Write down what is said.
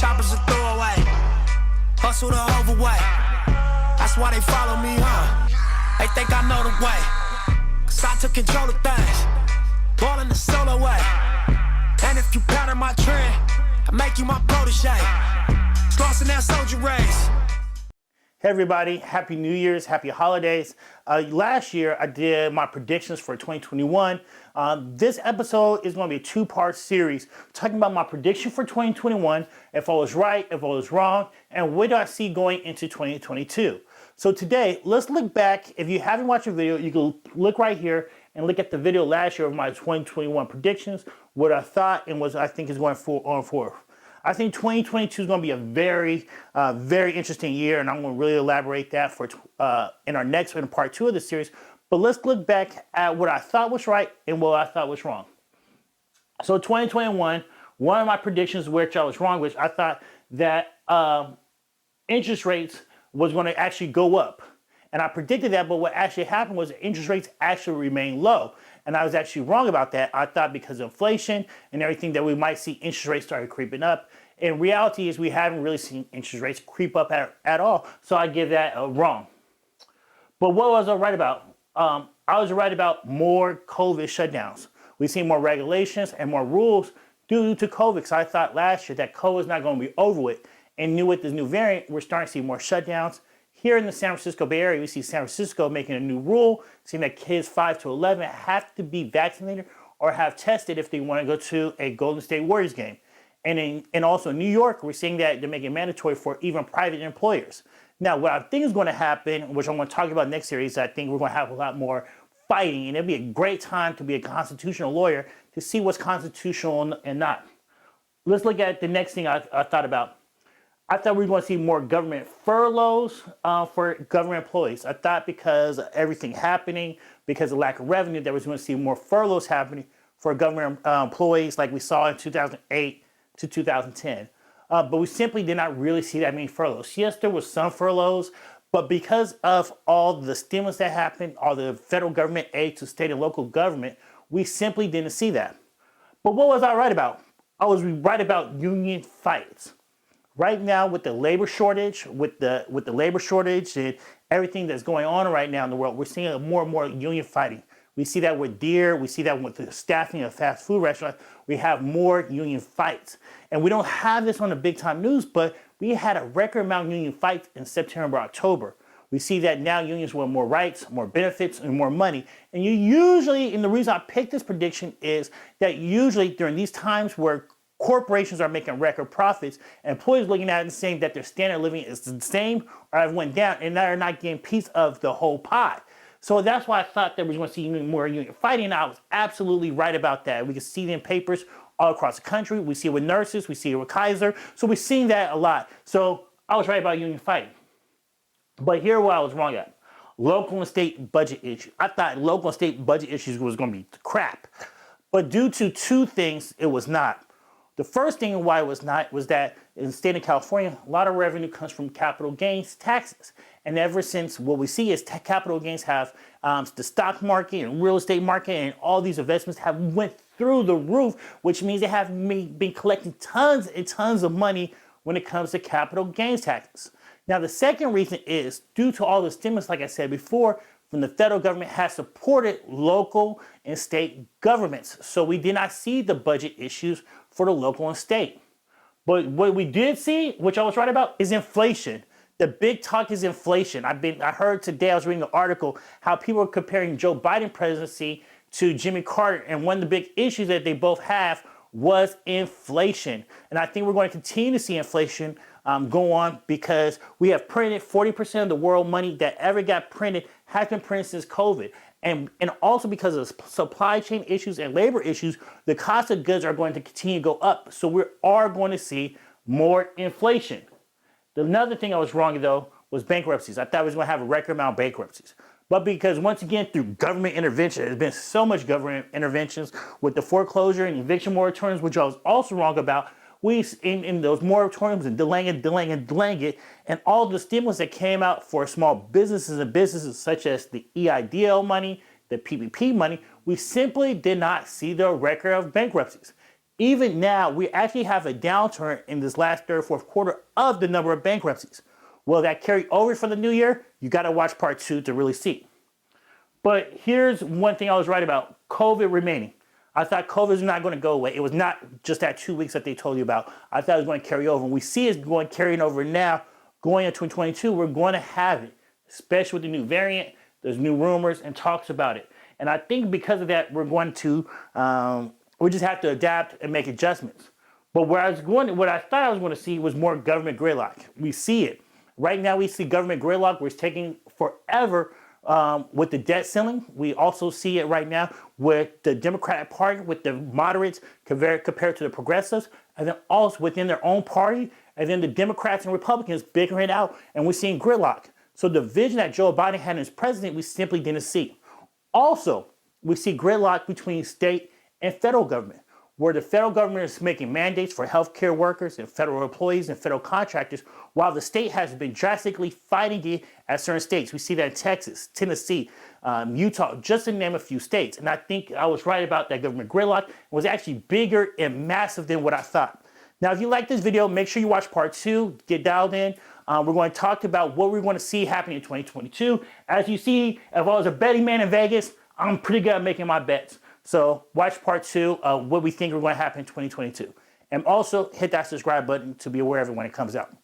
Choppers a throwaway. Hustle the overweight. That's why they follow me, huh? They think I know the way. Cause I took control of things. Ballin' the solo way. And if you pattern my trend, I make you my protege. Slossin' that soldier race. Hey everybody, Happy New Year's, Happy Holidays. Last year I did my predictions for 2021. This episode is going to be a two-part series talking about my prediction for 2021, if I was right, if I was wrong, and what do I see going into 2022. So today, let's look back. If you haven't watched the video, you can look right here and look at the video last year of my 2021 predictions, what I thought and what I think is going on forward. I think 2022 is going to be a very interesting year, and I'm going to really elaborate that for in our next in part 2 of the series. But let's look back at what I thought was right and what I thought was wrong. So 2021, one of my predictions which I was wrong, which I thought that interest rates was going to actually go up. And I predicted that, but what actually happened was interest rates actually remained low. And I was actually wrong about that. I thought because of inflation and everything that we might see interest rates started creeping up. In reality is we haven't really seen interest rates creep up at all. So I give that wrong. But what was I right about? I was right about more COVID shutdowns. We've seen more regulations and more rules due to COVID. Because I thought last year that COVID was not going to be over with. And with this new variant, we're starting to see more shutdowns. Here in the San Francisco Bay Area, we see San Francisco making a new rule, saying that kids 5 to 11 have to be vaccinated or have tested if they want to go to a Golden State Warriors game. And also in New York, we're seeing that they're making it mandatory for even private employers. Now, what I think is going to happen, which I'm going to talk about next series, I think we're going to have a lot more fighting, and it'll be a great time to be a constitutional lawyer to see what's constitutional and not. Let's look at the next thing I thought about. I thought we were going to see more government furloughs for government employees. I thought because of everything happening, because of lack of revenue, that we was going to see more furloughs happening for government employees like we saw in 2008 to 2010. But we simply did not really see that many furloughs. Yes, there was some furloughs, but because of all the stimulus that happened, all the federal government aid to state and local government, we simply didn't see that. But what was I right about? I was right about union fights. Right now, with the labor shortage, with the labor shortage and everything that's going on right now in the world, we're seeing more and more union fighting. We see that with Deere, we see that with the staffing of fast food restaurants. We have more union fights. And we don't have this on the big time news, but we had a record amount of union fights in September, October. We see that now unions want more rights, more benefits, and more money. And you usually, and the reason I picked this prediction is that usually during these times where corporations are making record profits, and employees looking at it and saying that their standard of living is the same or have went down, and they're not getting a piece of the whole pie. So that's why I thought that we were going to see more union fighting, and I was absolutely right about that. We can see it in papers all across the country. We see it with nurses. We see it with Kaiser. So we're seeing that a lot. So I was right about union fighting. But here what I was wrong at. Local and state budget issues. I thought local and state budget issues was going to be crap. But due to two things, it was not. The first thing why it was not was that in the state of California, a lot of revenue comes from capital gains taxes. And ever since what we see is capital gains have the stock market and real estate market and all these investments have went through the roof, which means they have been collecting tons and tons of money when it comes to capital gains taxes. Now, the second reason is due to all the stimulus, like I said before, from the federal government has supported local and state governments. So we did not see the budget issues for the local and state. But what we did see, which I was right about, is inflation. The big talk is inflation. I heard today, I was reading an article, how people are comparing Joe Biden presidency to Jimmy Carter. And one of the big issues that they both have was inflation. And I think we're going to continue to see inflation go on because we have printed 40% of the world money that ever got printed has been printed since COVID. And also because of supply chain issues and labor issues, the cost of goods are going to continue to go up. So we are going to see more inflation. Another thing I was wrong, though, was bankruptcies. I thought we was going to have a record amount of bankruptcies. But because, once again, through government intervention, there's been so much government interventions with the foreclosure and eviction moratoriums, which I was also wrong about. We, in those moratoriums and delaying it, and all the stimulus that came out for small businesses and businesses such as the EIDL money, the PPP money, we simply did not see the record of bankruptcies. even now, we actually have a downturn in this last third, fourth quarter of the number of bankruptcies. Will that carry over for the new year? You got to watch part 2 to really see. But here's one thing I was right about, COVID remaining. I thought COVID was not going to go away. It was not just that 2 weeks that they told you about. I thought it was going to carry over. And we see it carrying over now, going into 2022, we're going to have it, especially with the new variant. There's new rumors and talks about it. And I think because of that, we're going to, we just have to adapt and make adjustments. But what I thought I was going to see was more government gridlock. We see it. Right now, we see government gridlock, where it's taking forever with the debt ceiling. We also see it right now with the Democratic Party, with the moderates compared to the progressives, and then also within their own party, and then the Democrats and Republicans bickering it out, and we're seeing gridlock. So the vision that Joe Biden had as president, we simply didn't see. Also, we see gridlock between state and federal government, where the federal government is making mandates for healthcare workers and federal employees and federal contractors, while the state has been drastically fighting it at certain states. We see that in Texas, Tennessee, Utah, just to name a few states. And I think I was right about that government gridlock. It was actually bigger and massive than what I thought. Now, if you like this video, make sure you watch part 2, get dialed in. We're going to talk about what we're going to see happening in 2022. As you see, if I was a betting man in Vegas, I'm pretty good at making my bets. So watch part 2 of what we think are going to happen in 2022. And also hit that subscribe button to be aware of it when it comes out.